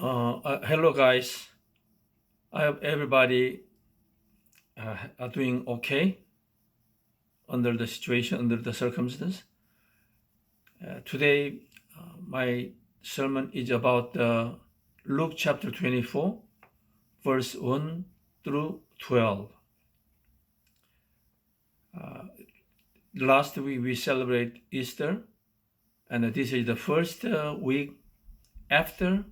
Hello, guys. I hope everybody are doing okay under the situation, under the circumstance. Today, my sermon is about Luke chapter 24, verse 1 through 12. Last week, we celebrate Easter, and this is the first week after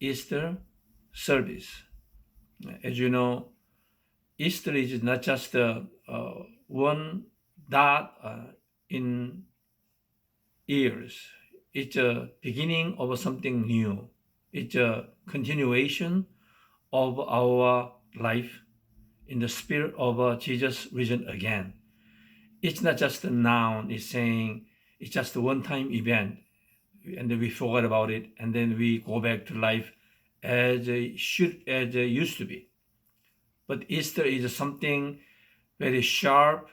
Easter service. As you know, Easter is not just one dot in years. It's a beginning of something new. It's a continuation of our life in the spirit of Jesus risen again. It's not just a noun, it's saying it's just a one-time event and then we forgot about it and then we go back to life as it used to be. But Easter is something very sharp,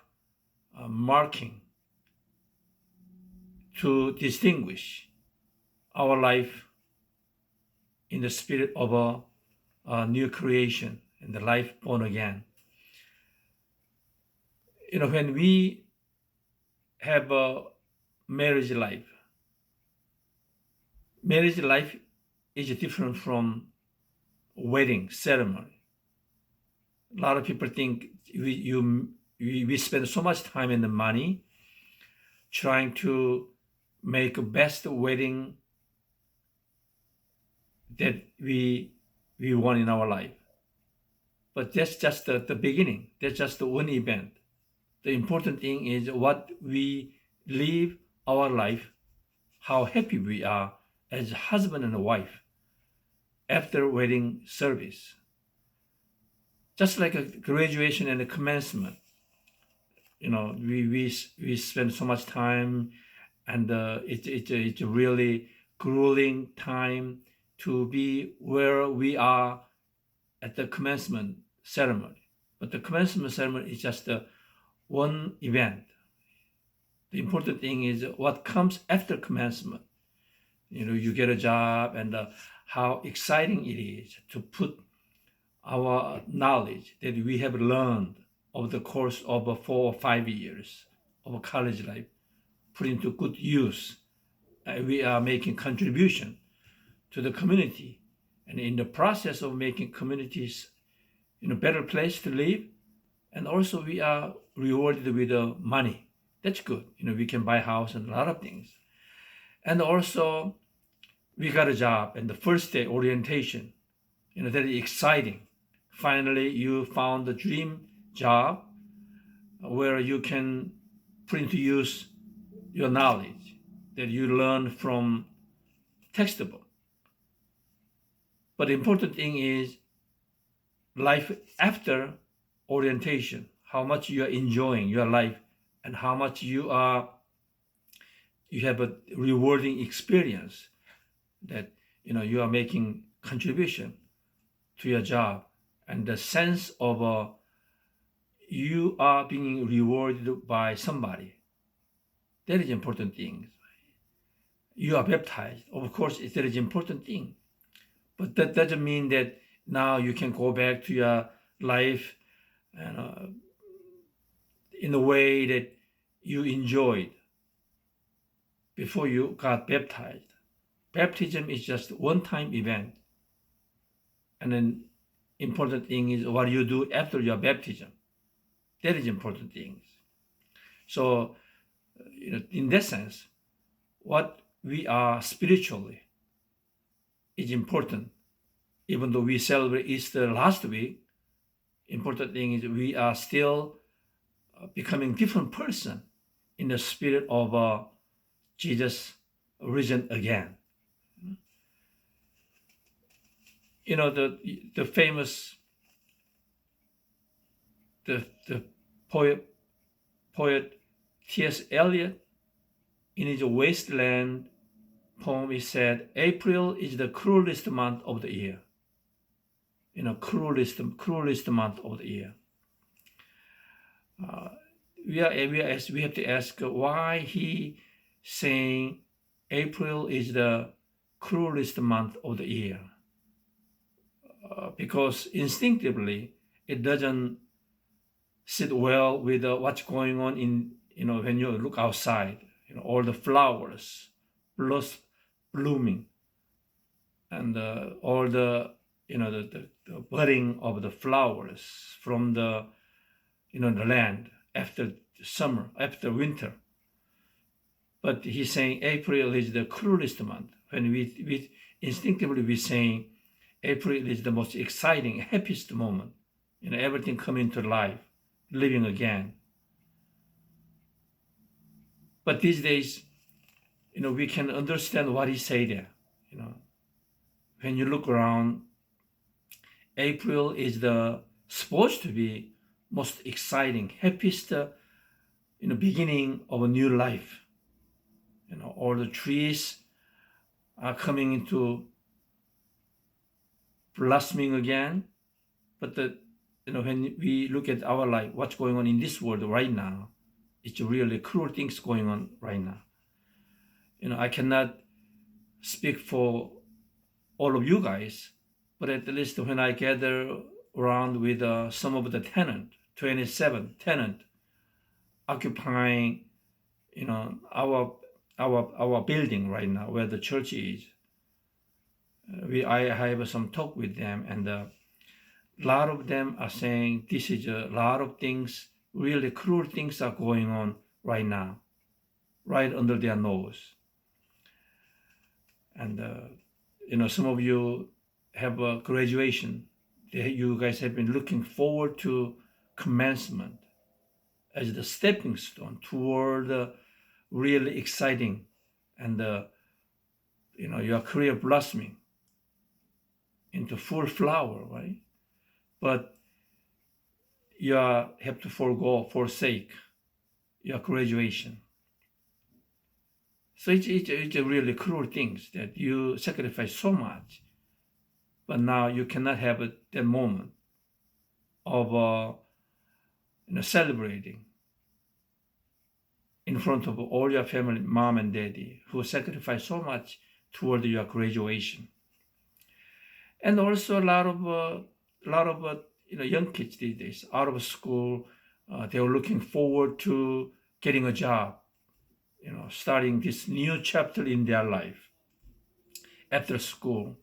marking to distinguish our life in the spirit of a new creation and the life born again. When we have a marriage life is different from wedding ceremony. A lot of people think we spend so much time and money trying to make a best wedding that we want in our life. But that's just the beginning. That's just the one event. The important thing is what we live our life, how happy we are as husband and wife after wedding service. Just like a graduation and a commencement, we spend so much time, and it's a really grueling time to be where we are at the commencement ceremony. But the commencement ceremony is just one event. The important thing is what comes after commencement. You get a job, and how exciting it is to put our knowledge that we have learned over the course of 4 or 5 years of a college life, put into good use. We are making contribution to the community, and in the process of making communities a better place to live, and also we are rewarded with money. That's good. We can buy a house and a lot of things. And also we got a job, and the first day orientation, that is exciting. Finally, you found the dream job where you can put into use your knowledge that you learned from textbook. But the important thing is life after orientation, how much you are enjoying your life and how much you have a rewarding experience, that you are making contribution to your job, and the sense of you are being rewarded by somebody. That is important thing. You are baptized. Of course, that is important thing. But that doesn't mean that now you can go back to your life and in a way that you enjoyed before you got baptized. Baptism is just one-time event. And then important thing is what you do after your baptism. That is important things. So, in that sense, what we are spiritually is important. Even though we celebrate Easter last week, important thing is we are still becoming different person in the spirit of Jesus risen again. The famous the poet T.S. Eliot, in his Wasteland poem, he said, April is the cruelest month of the year. Cruelest month of the year. We have to ask why he saying April is the cruelest month of the year because instinctively it doesn't sit well with what's going on in when you look outside, all the flowers blooming and all the the budding of the flowers from the the land after summer, after winter. But he's saying April is the cruelest month. When we instinctively we saying April is the most exciting, happiest moment. Everything coming to life, living again. But these days, we can understand what he said there. When you look around, April is the supposed to be most exciting, happiest, beginning of a new life. All the trees are coming into blossoming again. But when we look at our life, what's going on in this world right now, it's really cruel things going on right now. I cannot speak for all of you guys, but at least when I gather around with some of the 27 tenant occupying, our building right now where the church is, I have some talk with them, and a lot of them are saying this is a lot of things, really cruel things are going on right now, right under their nose. And some of you have a graduation. You guys have been looking forward to commencement as the stepping stone toward the really exciting and your career blossoming into full flower, right? But you have to forsake your graduation. So it's a really cruel things that you sacrifice so much, but now you cannot have that moment of celebrating in front of all your family, mom and daddy, who sacrificed so much toward your graduation. And also a lot of young kids these days out of school, they were looking forward to getting a job, starting this new chapter in their life after school.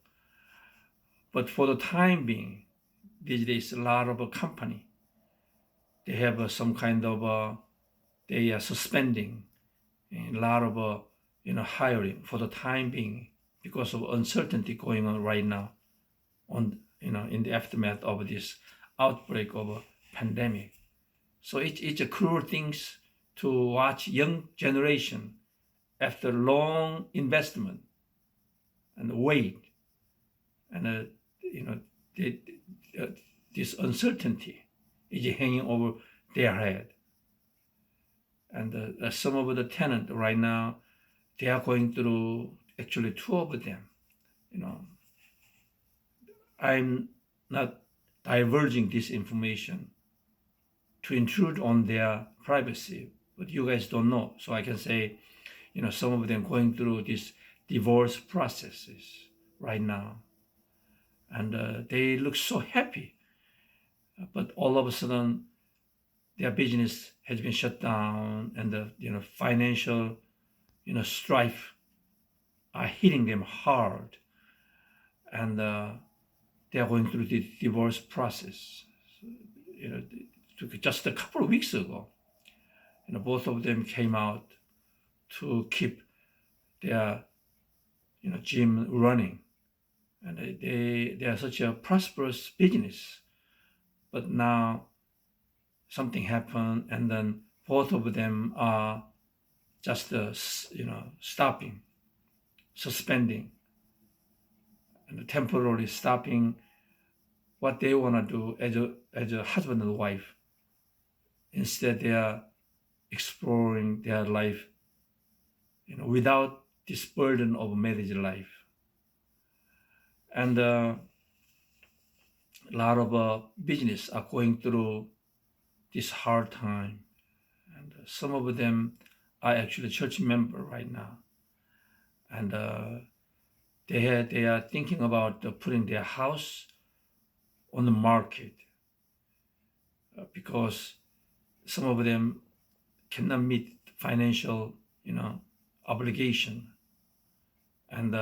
But for the time being, these days, a lot of a company, they have some kind of they are suspending a lot of hiring for the time being because of uncertainty going on right now in the aftermath of this outbreak of a pandemic. So it's a cruel things to watch young generation after long investment and wait, and this uncertainty is hanging over their head. And some of the tenants right now, they are going through, actually two of them, I'm not diverging this information to intrude on their privacy, but you guys don't know. So I can say, some of them going through these divorce processes right now. And they look so happy. But all of a sudden, their business has been shut down, and the financial strife are hitting them hard, and they are going through the divorce process. Just a couple of weeks ago, both of them came out to keep their gym running, and they are such a prosperous business. But now something happened, and then both of them are just stopping, suspending, and temporarily stopping what they want to do as a husband and wife. Instead, they are exploring their life, without this burden of marriage life. And a lot of business are going through this hard time, and some of them are actually church member right now, and they are thinking about putting their house on the market because some of them cannot meet financial, obligation, and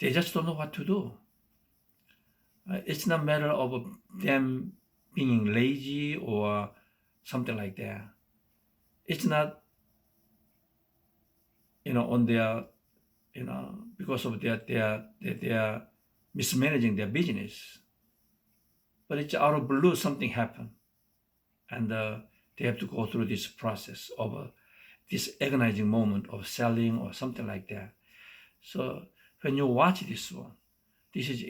they just don't know what to do. It's not a matter of them being lazy or something like that. It's not, on their, because of their mismanaging their business. But it's out of blue, something happened, and they have to go through this process of this agonizing moment of selling or something like that. So when you watch this one, this is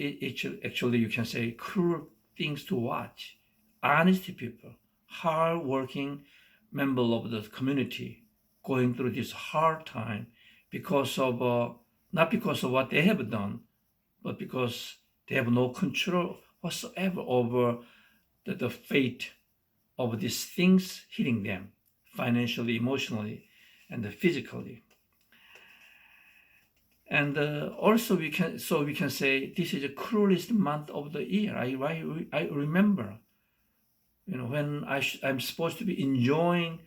actually, you can say, cruel things to watch. Honest people, hard-working member of the community going through this hard time because of, not because of what they have done, but because they have no control whatsoever over the fate of these things hitting them financially, emotionally, and physically. And also we can say this is the cruelest month of the year. I remember, when I'm supposed to be enjoying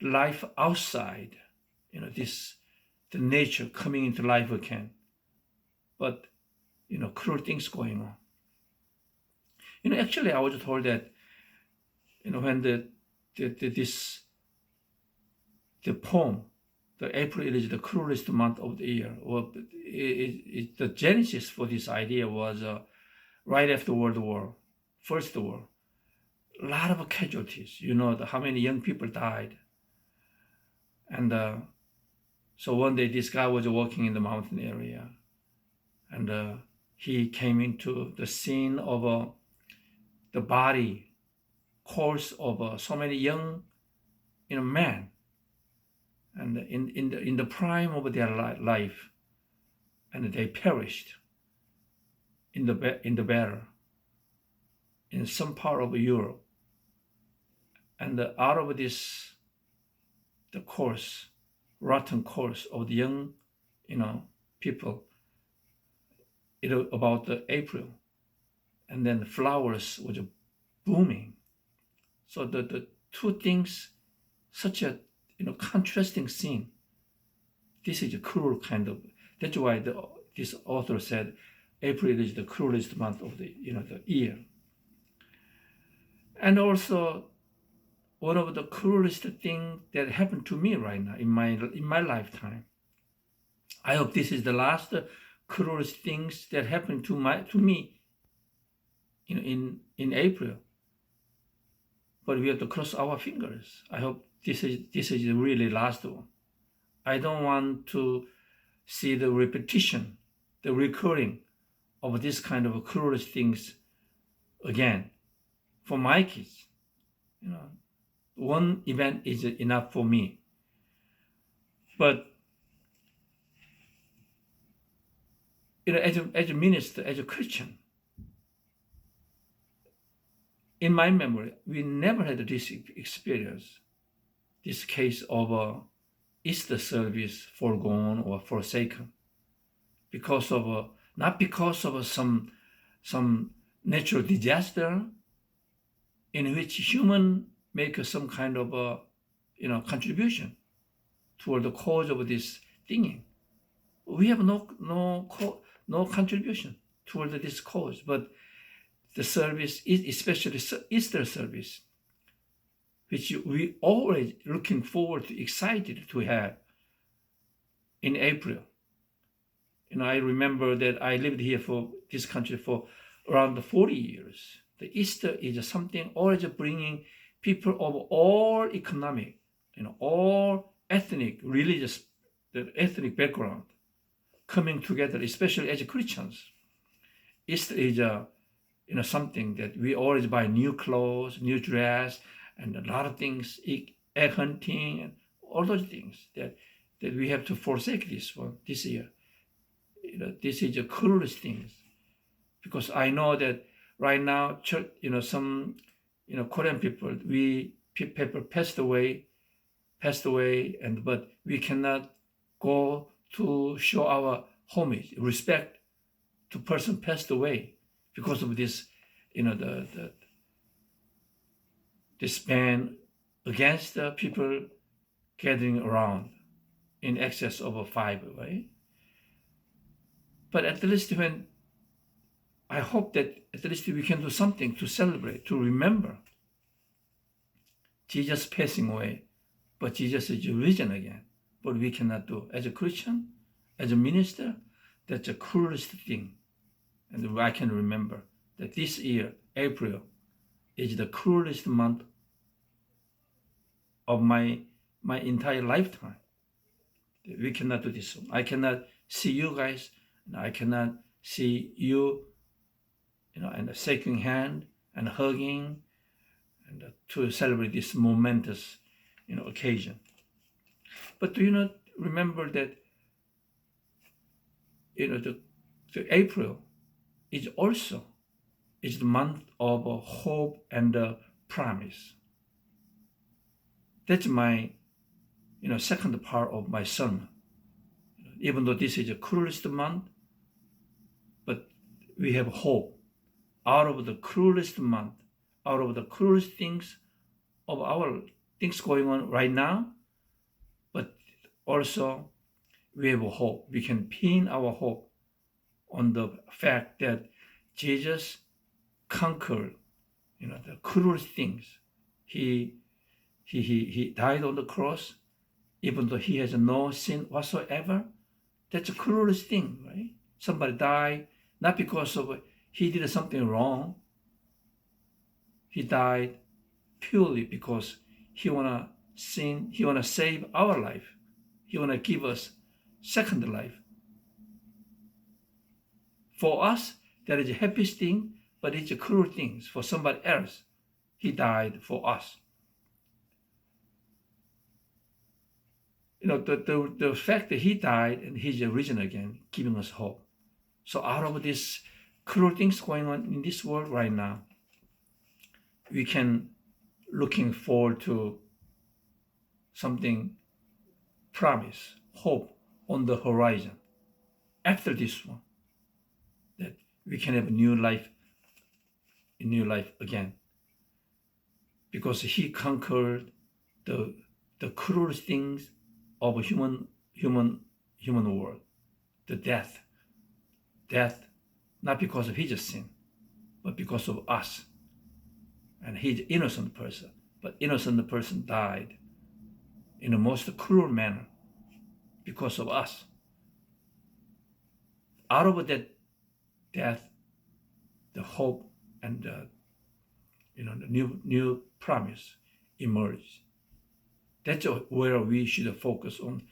life outside, the nature coming into life again, but cruel things going on. Actually, I was told that when the poem, the April is the cruelest month of the year. Well, the genesis for this idea was right after World War, First War. A lot of casualties. How many young people died. And so one day this guy was walking in the mountain area, and he came into the scene of the body, corpse of so many young, men, and in the prime of their life, and they perished in the battle in some part of Europe. And out of this, the corpse, rotten corpse of the young, people, about the April, and then the flowers was booming. So the two things, such a contrasting scene. This is a cruel kind of. That's why this author said, April is the cruelest month of the year. And also, one of the cruelest thing that happened to me right now in my lifetime. I hope this is the last cruelest things that happened to me in April. But we have to cross our fingers. I hope this is the really last one. I don't want to see the repetition, the recurring of this kind of cruelest things again for my kids. One event is enough for me. But as a minister, as a Christian, in my memory, we never had this experience, this case of Easter service foregone or forsaken, because of not because of some natural disaster in which human make some kind of contribution toward the cause of this thing. We have no contribution toward this cause, but the service, especially Easter service, which we always looking forward to, excited to have in April. I remember that I lived here for this country for around 40 years. The Easter is something always bringing people of all economic, all ethnic, religious, the ethnic background coming together, especially as Christians. Easter is something that we always buy new clothes, new dress, and a lot of things, egg hunting, and all those things that we have to forsake this year. This is the cruelest things, because I know that right now, some Korean people, people passed away, but we cannot go to show our homage, respect two person passed away because of this, this ban against the people gathering around in excess of 5, right? But at least when I hope that at least we can do something to celebrate, to remember Jesus passing away, but Jesus is risen again. But we cannot do. As a Christian, as a minister, that's the coolest thing. And I can remember that this year, April, is the coolest month of my entire lifetime. We cannot do this. I cannot see you guys, and I cannot see you, and shaking hand and hugging, and to celebrate this momentous, occasion. But do you not remember that, the April is also the month of hope and promise. That's my, second part of my sermon. Even though this is the cruelest month, but we have hope out of the cruelest month, out of the cruelest things of our things going on right now, but also we have a hope. We can pin our hope on the fact that Jesus conquered, the cruel things. He died on the cross, even though he has no sin whatsoever. That's the cruelest thing, right? Somebody died not because of he did something wrong. He died purely because he wanna save our life. He wanna give us second life. For us, that is the happiest thing, but it's a cruel thing. For somebody else, he died for us. The fact that he died and he's risen again, giving us hope. So out of these cruel things going on in this world right now, we can looking forward to something promise, hope on the horizon after this one, that we can have a new life again, because he conquered the cruel things of a human world, the death, not because of his sin, but because of us. And he's an innocent person, but innocent person died in the most cruel manner because of us. Out of that death, the hope and the new promise emerged. That's where we should focus on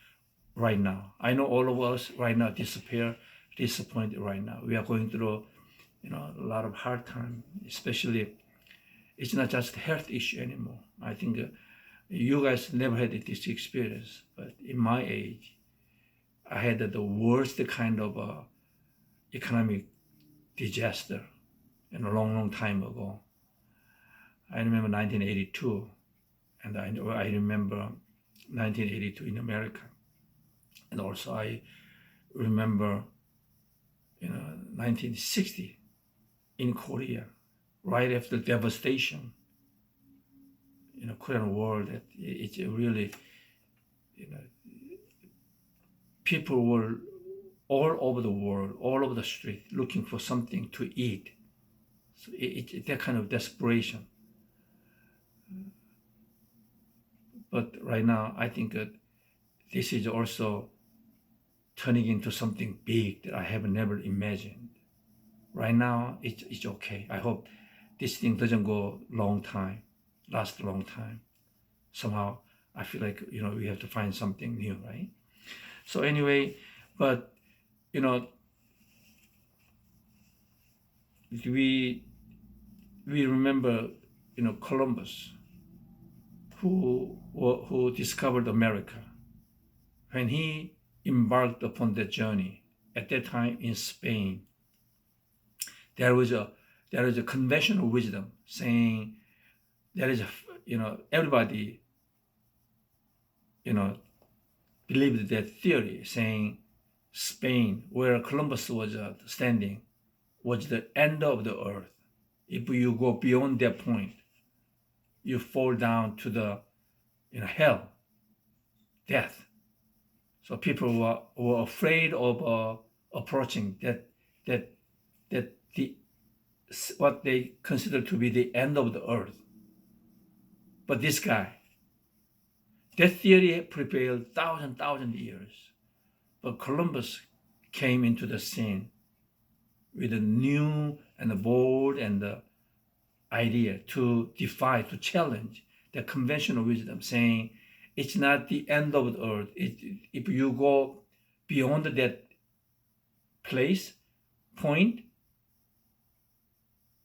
right now. I know all of us right now disappointed right now. We are going through, a lot of hard time, especially it's not just a health issue anymore. I think you guys never had this experience, but in my age, I had the worst kind of economic disaster in a long time ago. I remember 1982, and I remember 1982 in America, and also I remember 1960 in Korea, right after the devastation in the Korean war. That it's really, people were all over the world, all over the street, looking for something to eat. So it's that kind of desperation. But right now, I think that this is also turning into something big that I have never imagined. Right now, it's okay. I hope this thing doesn't go last a long time. Somehow, I feel like, we have to find something new, right? So anyway, but, we remember, Columbus, who discovered America. When he embarked upon that journey, at that time in Spain, there is a conventional wisdom saying there is everybody believed that theory saying Spain, where Columbus was standing, was the end of the earth. If you go beyond that point, you fall down to the hell, death. So people were afraid of approaching that the what they consider to be the end of the earth. But this guy, that theory prevailed thousand years. But Columbus came into the scene with a new and a bold and the idea to defy, to challenge the conventional wisdom, saying it's not the end of the earth. If you go beyond that point,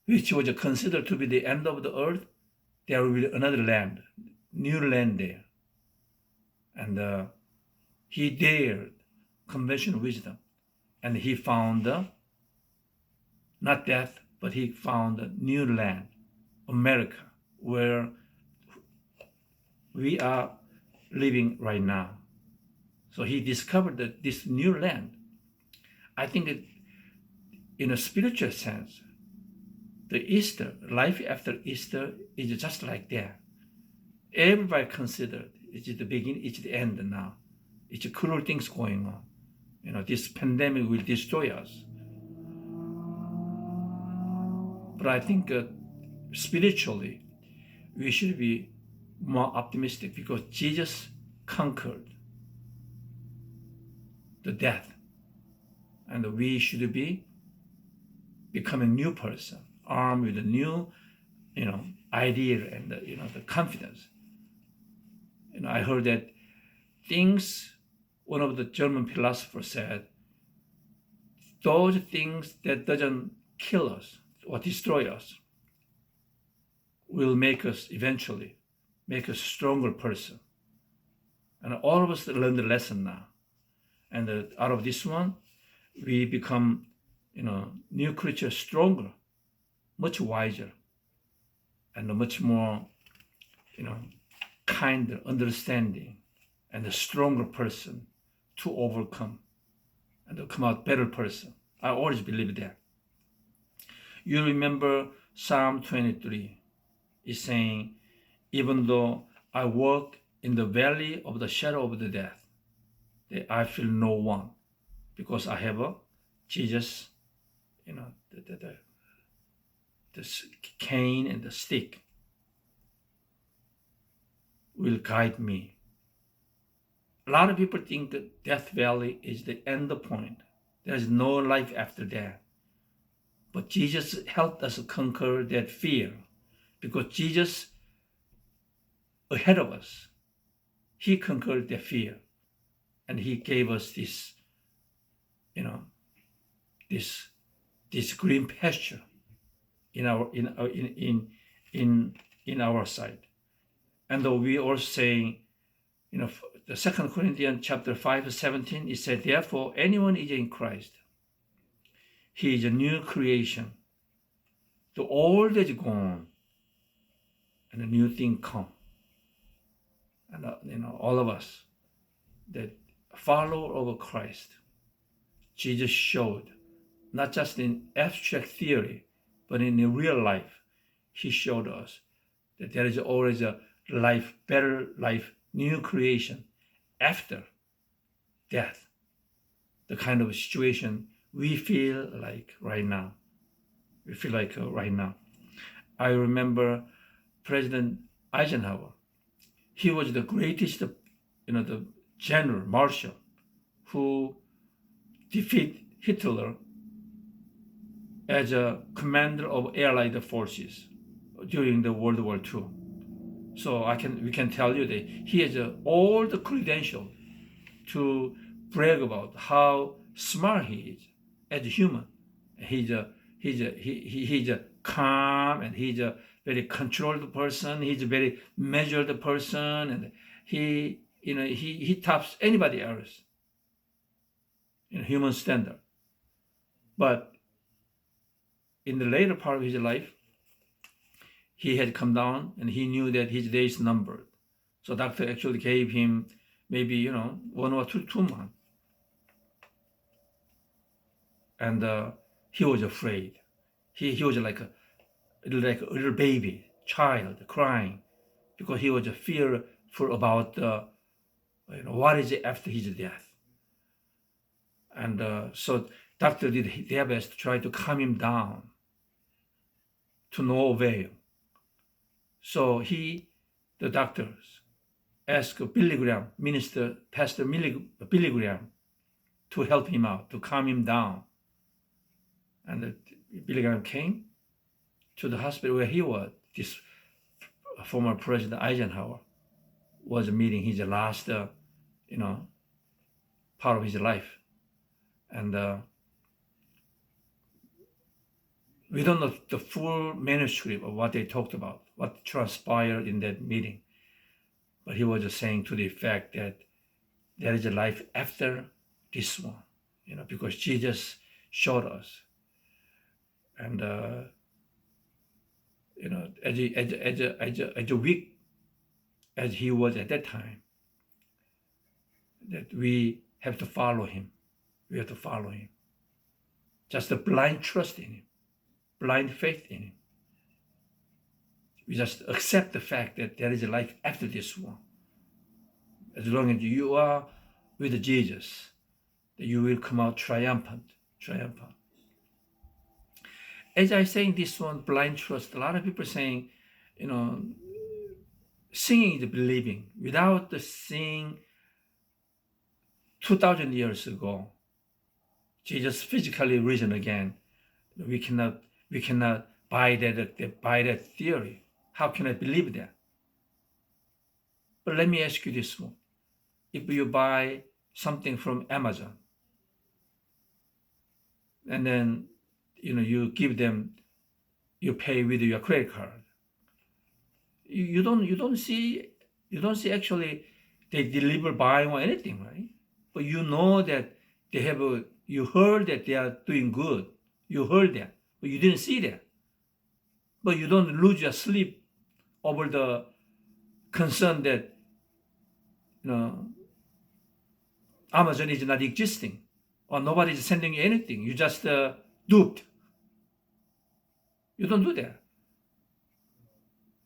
which was considered to be the end of the earth, there will be another land, new land there. And he dared conventional wisdom, and he found not death, but he found a new land, America, where we are living right now. So he discovered this new land. I think that in a spiritual sense, the Easter, life after Easter, is just like that. Everybody considered it's the beginning, it's the end now. It's cruel things going on. This pandemic will destroy us. But I think spiritually, we should be more optimistic because Jesus conquered the death. And we should be becoming a new person, armed with a new, idea and the confidence. I heard that one of the German philosophers said, those things that doesn't kill us or destroy us will eventually make us a stronger person. And all of us learn the lesson now. And out of this one, we become, new creatures, stronger, much wiser, and much more, kinder, understanding, and a stronger person to overcome and to come out better person. I always believe that. You remember Psalm 23 is saying, even though I walk in the valley of the shadow of the death, I feel no one, because I have Jesus, the cane and the stick will guide me. A lot of people think that Death Valley is the end point. There is no life after that. But Jesus helped us conquer that fear, because Jesus, ahead of us, he conquered that fear, and he gave us this, this green pasture in our sight. And though we are saying, the 2 Corinthians chapter 5:17, it said, therefore, anyone is in Christ, he is a new creation. The old is gone, and a new thing come. And all of us that follower of Christ, Jesus showed, not just in abstract theory, but in the real life, he showed us that there is always a life, better life, new creation after death. The kind of situation we feel like right now. I remember President Eisenhower. He was the greatest, the general, marshal, who defeated Hitler as a commander of Allied forces during the World War II. So we can tell you that he has all the credentials to brag about how smart he is as a human. He's a calm, and he's a very controlled person. He's a very measured person, and he tops anybody else in human standard. But in the later part of his life, he had come down, and he knew that his days numbered. So doctor actually gave him maybe 1 or 2 months. and he was afraid. He was like a little baby, child, crying because he was fearful about what is it after his death. And so doctor did their best to try to calm him down, to no avail. So the doctors, asked Billy Graham, Pastor Billy Graham, to help him out, to calm him down. And Billy Graham came to the hospital where he was. This former President Eisenhower was meeting his last, part of his life. And we don't know the full manuscript of what they talked about, what transpired in that meeting. But he was just saying to the effect that there is a life after this one, because Jesus showed us. And, as weak as he was at that time, that we have to follow him. We have to follow him. Just a blind trust in him, blind faith in him. We just accept the fact that there is a life after this one. As long as you are with Jesus, that you will come out triumphant. As I say in this one, blind trust, a lot of people saying, seeing is believing. Without the seeing 2,000 years ago, Jesus physically risen again. We cannot buy that theory. How can I believe that? But let me ask you this one. If you buy something from Amazon, and then you give them, you pay with your credit card, you don't see actually they deliver buying or anything, right? But you know that they have you heard that they are doing good. You heard that, but you didn't see that. But you don't lose your sleep over the concern that Amazon is not existing or nobody is sending you anything. You just duped. You don't do that.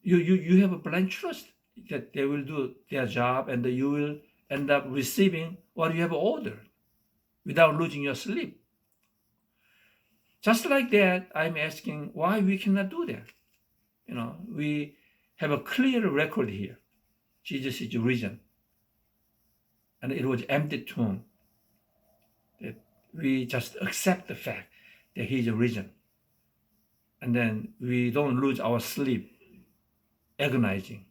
You have a blind trust that they will do their job and that you will end up receiving what you have ordered without losing your sleep. Just like that, I'm asking why we cannot do that. We have a clear record here. Jesus is risen. And it was empty tomb. That we just accept the fact that he is risen. And then we don't lose our sleep agonizing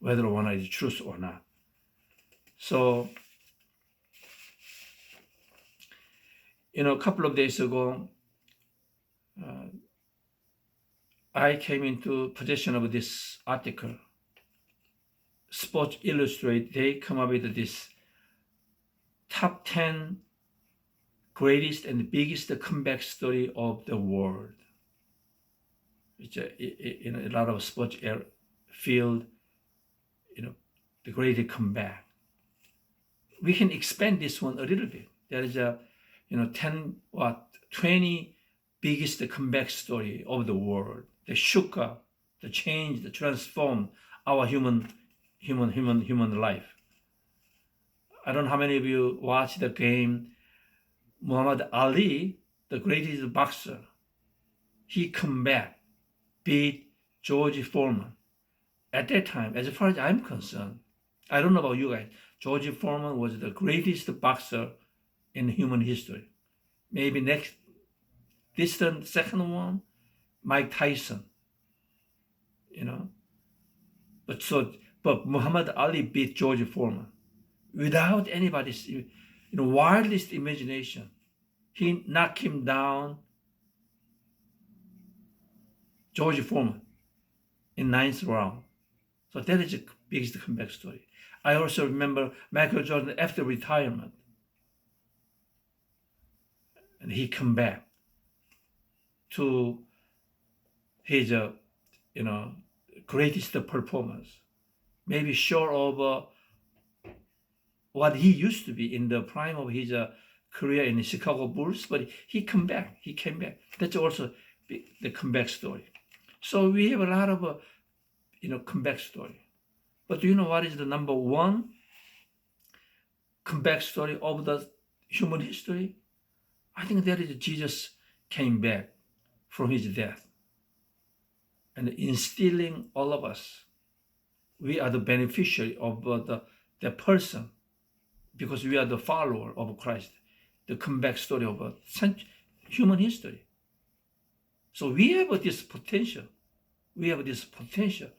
whether or not it's truth or not. So, a couple of days ago, I came into possession of this article. Sports Illustrated, they come up with this top 10 greatest and biggest comeback story of the world. Which in a lot of sports field, the greatest comeback. We can expand this one a little bit. There is 20 biggest comeback story of the world. That shook up, that changed, that transformed our human life. I don't know how many of you watched the game. Muhammad Ali, the greatest boxer, he come back, beat George Foreman. At that time, as far as I'm concerned, I don't know about you guys, George Foreman was the greatest boxer in human history. Maybe next distant second one, Mike Tyson. But Muhammad Ali beat George Foreman without anybody's wildest imagination. He knocked him down, George Foreman, in 9th round. So that is the biggest comeback story. I also remember Michael Jordan after retirement, and he come back to his greatest performance, maybe short of what he used to be in the prime of his career in the Chicago Bulls, but he came back. He came back. That's also the comeback story. So we have a lot of comeback story. But do you know what is the number one comeback story of the human history? I think that is Jesus came back from his death and instilling all of us. We are the beneficiary of the person because we are the follower of Christ, the comeback story of human history. So we have this potential. We have this potential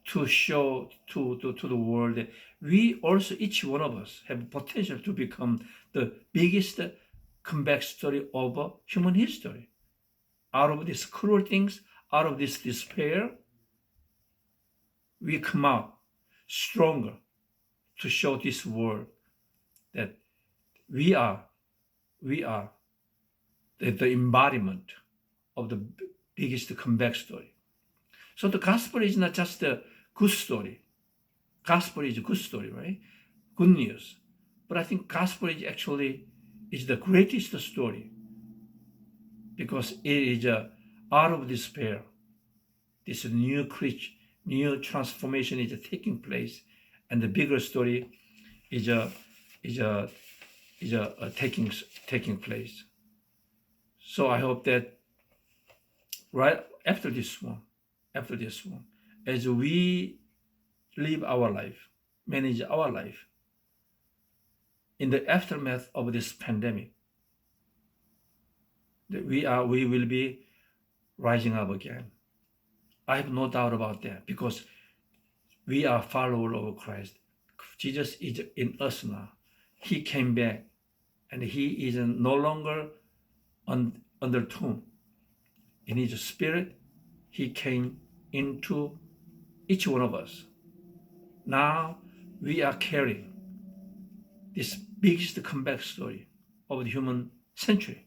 to show to the world that we also, each one of us, have potential to become the biggest comeback story of human history. Out of these cruel things, out of this despair, we come out stronger to show this world that we are the embodiment of the biggest comeback story. So the gospel is not just a good story. Gospel is a good story, right? Good news. But I think gospel is actually the greatest story because it is out of despair. This new creature, new transformation is taking place, and the bigger story is taking place. So I hope that right after this one, as we live our life, manage our life in the aftermath of this pandemic, that we will be rising up again. I have no doubt about that because we are followers of Christ. Jesus is in us now. He came back and he is no longer under tomb. In his spirit, he came into each one of us. Now we are carrying this biggest comeback story of the human century.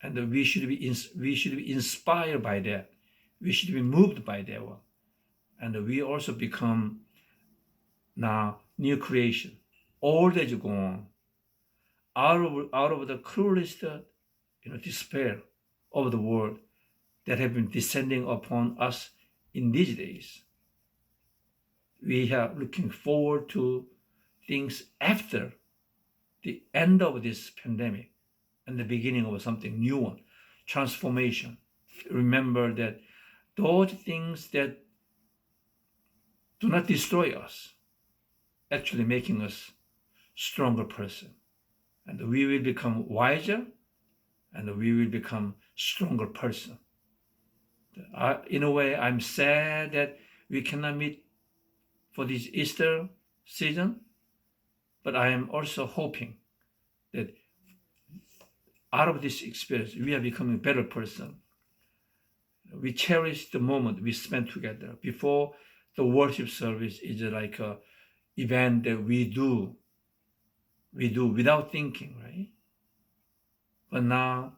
And we should be inspired by that. We should be moved by that one. And we also become now new creation. All that is gone. Out of the cruelest despair of the world that have been descending upon us in these days. We are looking forward to things after the end of this pandemic and the beginning of something new one, transformation. Remember that those things that do not destroy us, actually making us stronger person. And we will become wiser and we will become stronger person. In a way, I'm sad that we cannot meet for this Easter season, but I am also hoping that out of this experience, we are becoming a better person. We cherish the moment we spend together. Before, the worship service is like an event that we do without thinking, right? But now,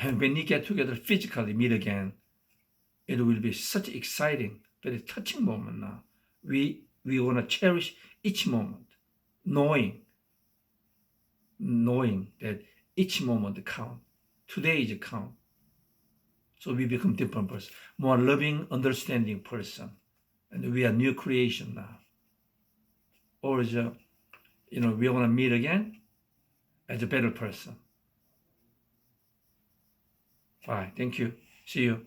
when we get together physically, meet again, it will be such exciting, very touching moment now. We want to cherish each moment, knowing that each moment counts. Today is a count. So we become different person, more loving, understanding person. And we are new creation now. Or we want to meet again as a better person. Bye. Thank you. See you.